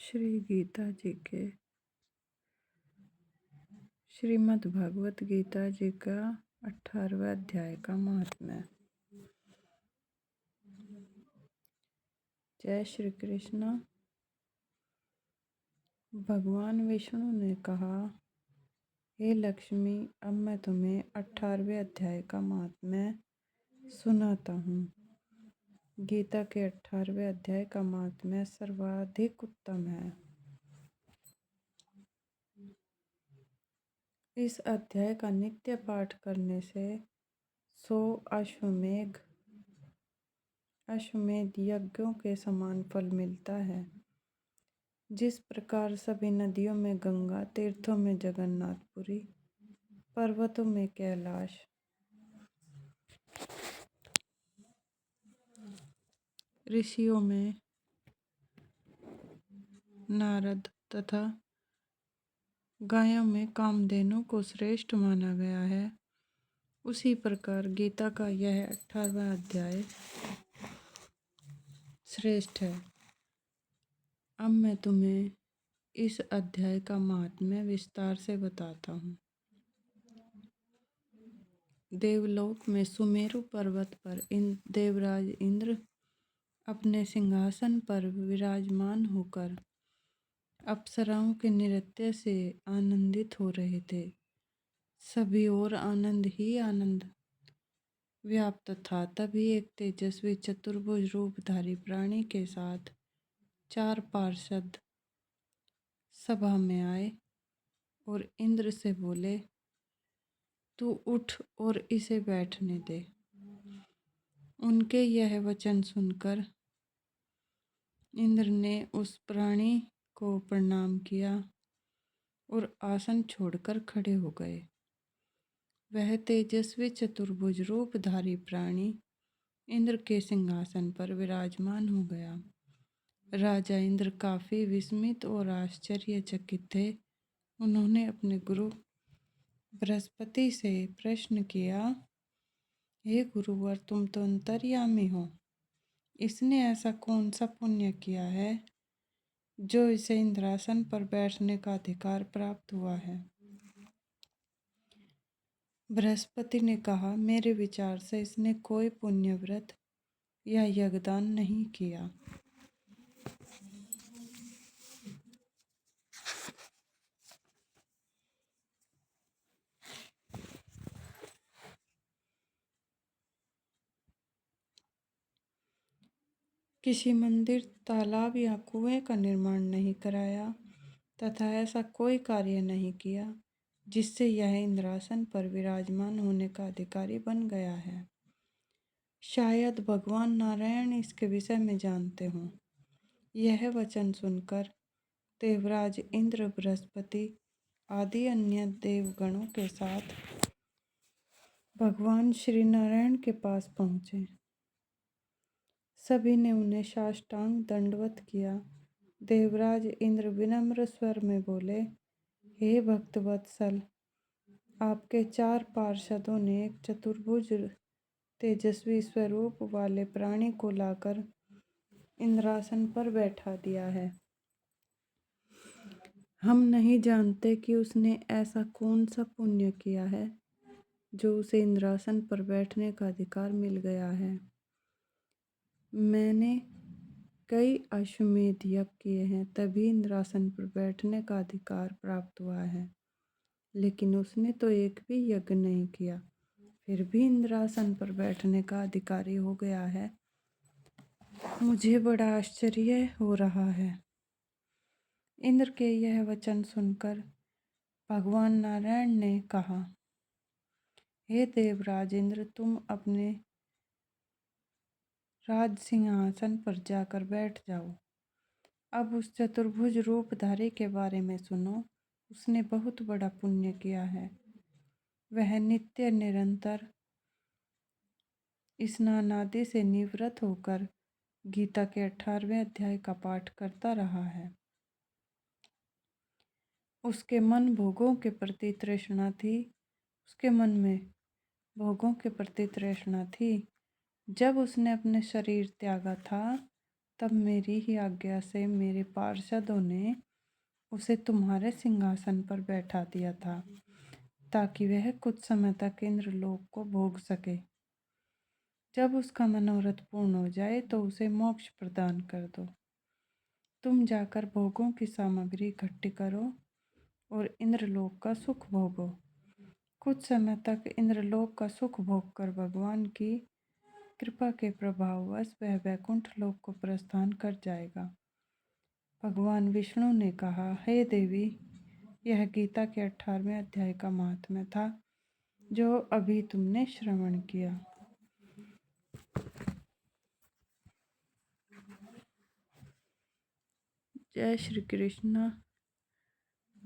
श्री गीता जी के श्रीमद् भगवत गीता जी का 18वां अध्याय का महात्म्य। जय श्री कृष्ण। भगवान विष्णु ने कहा, हे लक्ष्मी, अब मैं तुम्हें 18वें अध्याय का महात्म्य सुनाता हूँ। गीता के 18वें अध्याय का महात्म्य सर्वाधिक उत्तम है। इस अध्याय का नित्य पाठ करने से 100 अश्वमेध यज्ञों के समान फल मिलता है। जिस प्रकार सभी नदियों में गंगा, तीर्थों में जगन्नाथपुरी, पर्वतों में कैलाश, ऋषियों में नारद तथा गायों में कामधेनु को श्रेष्ठ माना गया है, उसी प्रकार गीता का यह 18वां अध्याय श्रेष्ठ है। अब मैं तुम्हें इस अध्याय का महात्म्य विस्तार से बताता हूँ। देवलोक में सुमेरु पर्वत पर देवराज इंद्र अपने सिंहासन पर विराजमान होकर अप्सराओं के नृत्य से आनंदित हो रहे थे। सभी ओर आनंद ही आनंद व्याप्त था। तभी एक तेजस्वी चतुर्भुज रूपधारी प्राणी के साथ 4 पार्षद सभा में आए और इंद्र से बोले, तू उठ और इसे बैठने दे। उनके यह वचन सुनकर इंद्र ने उस प्राणी को प्रणाम किया और आसन छोड़कर खड़े हो गए। वह तेजस्वी चतुर्भुज रूपधारी प्राणी इंद्र के सिंहासन पर विराजमान हो गया। राजा इंद्र काफी विस्मित और आश्चर्यचकित थे। उन्होंने अपने गुरु बृहस्पति से प्रश्न किया, हे गुरुवर, तुम तो अंतर्यामी हो। इसने ऐसा कौन सा पुण्य किया है जो इसे इंद्रासन पर बैठने का अधिकार प्राप्त हुआ है? बृहस्पति ने कहा, मेरे विचार से इसने कोई पुण्य व्रत या यज्ञदान नहीं किया। किसी मंदिर, तालाब या कुएं का निर्माण नहीं कराया तथा ऐसा कोई कार्य नहीं किया जिससे यह इंद्रासन पर विराजमान होने का अधिकारी बन गया है। शायद भगवान नारायण इसके विषय में जानते हों। यह वचन सुनकर देवराज इंद्र, बृहस्पति आदि अन्य देवगणों के साथ भगवान श्री नारायण के पास पहुँचे। सभी ने उन्हें साष्टांग दंडवत किया। देवराज इंद्र विनम्र स्वर में बोले, हे भक्तवत्सल, आपके 4 पार्षदों ने एक चतुर्भुज तेजस्वी स्वरूप वाले प्राणी को लाकर इंद्रासन पर बैठा दिया है। हम नहीं जानते कि उसने ऐसा कौन सा पुण्य किया है जो उसे इंद्रासन पर बैठने का अधिकार मिल गया है। मैंने कई अश्वमेध यज्ञ किए हैं, तभी इंद्रासन पर बैठने का अधिकार प्राप्त हुआ है। लेकिन उसने तो एक भी यज्ञ नहीं किया, फिर भी इंद्रासन पर बैठने का अधिकारी हो गया है। मुझे बड़ा आश्चर्य हो रहा है। इंद्र के यह वचन सुनकर भगवान नारायण ने कहा, हे देवराज इंद्र, तुम अपने राज सिंहासन पर जाकर बैठ जाओ। अब उस चतुर्भुज रूपधारी के बारे में सुनो। उसने बहुत बड़ा पुण्य किया है। वह नित्य निरंतर स्नान आदि से निवृत्त होकर गीता के 18वें अध्याय का पाठ करता रहा है। उसके मन भोगों के प्रति तृष्णा थी। उसके मन में भोगों के प्रति तृष्णा थी। जब उसने अपने शरीर त्यागा था तब मेरी ही आज्ञा से मेरे पार्षदों ने उसे तुम्हारे सिंहासन पर बैठा दिया था, ताकि वह कुछ समय तक इंद्रलोक को भोग सके। जब उसका मनोरथ पूर्ण हो जाए तो उसे मोक्ष प्रदान कर दो। तुम जाकर भोगों की सामग्री इकट्ठी करो और इंद्रलोक का सुख भोगो। कुछ समय तक इंद्रलोक का सुख भोग कर भगवान की कृपा के प्रभाववश वह वैकुंठ लोक को प्रस्थान कर जाएगा। भगवान विष्णु ने कहा, हे देवी, यह गीता के 18वें अध्याय का महात्म्य था जो अभी तुमने श्रवण किया। जय श्री कृष्ण।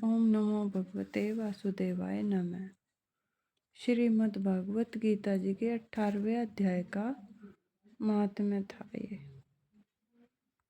ओम नमो भगवते वासुदेवाय नमः। श्रीमद् भागवत गीता जी के 18वें अध्याय का महात्म्य था ये।